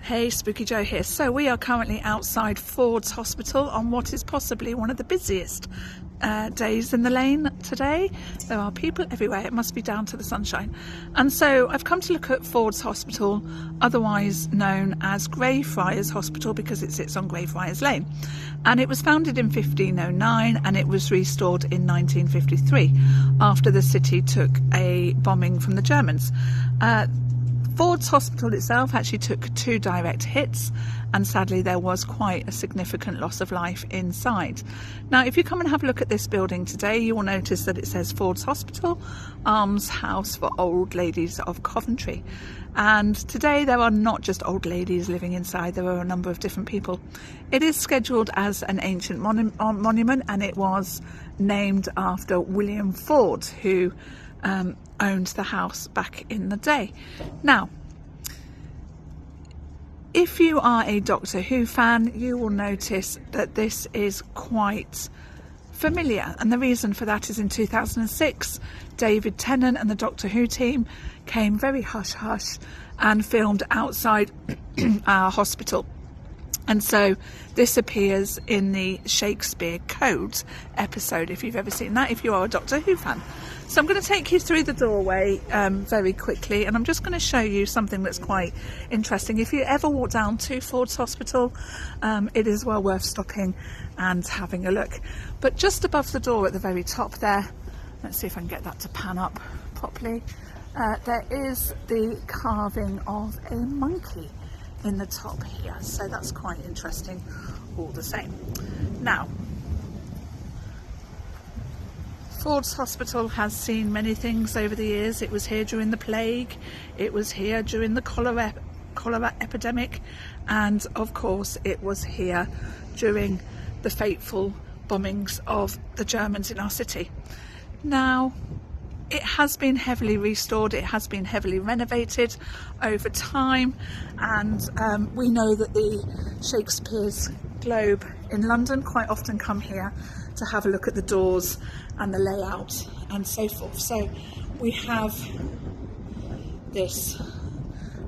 Hey, Spooky Joe here. So we are currently outside Ford's Hospital on what is possibly one of the busiest days in the lane today. There are people everywhere. It must be down to the sunshine. And so I've come to look at Ford's Hospital, otherwise known as Greyfriars Hospital because it sits on Greyfriars Lane. And it was founded in 1509 and it was restored in 1953 after the city took a bombing from the Germans. Ford's Hospital itself actually took 2 direct hits, and sadly there was quite a significant loss of life inside. Now if you come and have a look at this building today, you will notice that it says Ford's Hospital, Almshouse for Old Ladies of Coventry. And today there are not just old ladies living inside, there are a number of different people. It is scheduled as an ancient monument, and it was named after William Ford, who owned the house back in the day. Now, if you are a Doctor Who fan, you will notice that this is quite familiar, and the reason for that is in 2006 David Tennant and the Doctor Who team came very hush-hush and filmed outside our hospital. And so this appears in the Shakespeare Code episode, if you've ever seen that, if you are a Doctor Who fan. So I'm going to take you through the doorway very quickly, and I'm just going to show you something that's quite interesting. If you ever walk down to Ford's Hospital, it is well worth stopping and having a look. But just above the door at the very top there, let's see if I can get that to pan up properly, there is the carving of a monkey in the top here, so that's quite interesting all the same. Now, Ford's Hospital has seen many things over the years. It was here during the plague, it was here during the cholera epidemic, and of course it was here during the fateful bombings of the Germans in our city. Now, it has been heavily restored, it has been heavily renovated over time, and we know that the Shakespeare's Globe in London quite often come here to have a look at the doors and the layout and so forth. So we have this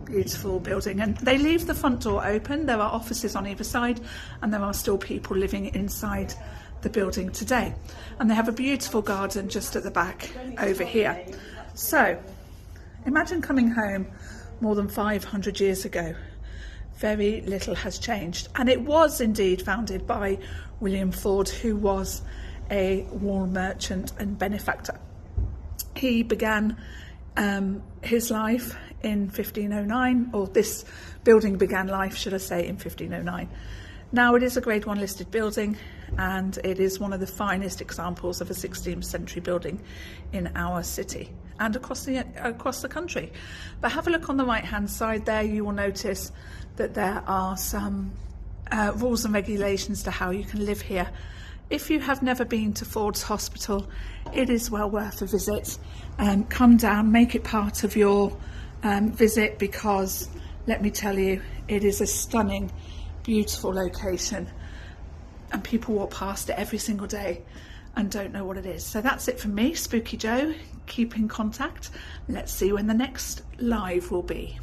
beautiful building, and they leave the front door open. There are offices on either side, and there are still people living inside the building today, and they have a beautiful garden just at the back over here. So imagine coming home more than 500 years ago. Very little has changed, and it was indeed founded by William Ford, who was a wool merchant and benefactor. He began his life in 1509, or this building began life, should I say, in 1509. Now it is a Grade 1 listed building, and it is one of the finest examples of a 16th century building in our city and across the country. But have a look on the right hand side there, you will notice that there are some rules and regulations to how you can live here. If you have never been to Ford's Hospital, it is well worth a visit. Come down, make it part of your visit, because let me tell you, it is a stunning, beautiful location, and people walk past it every single day and don't know what it is. So that's it from me, Spooky Joe. Keep in contact. Let's see when the next live will be.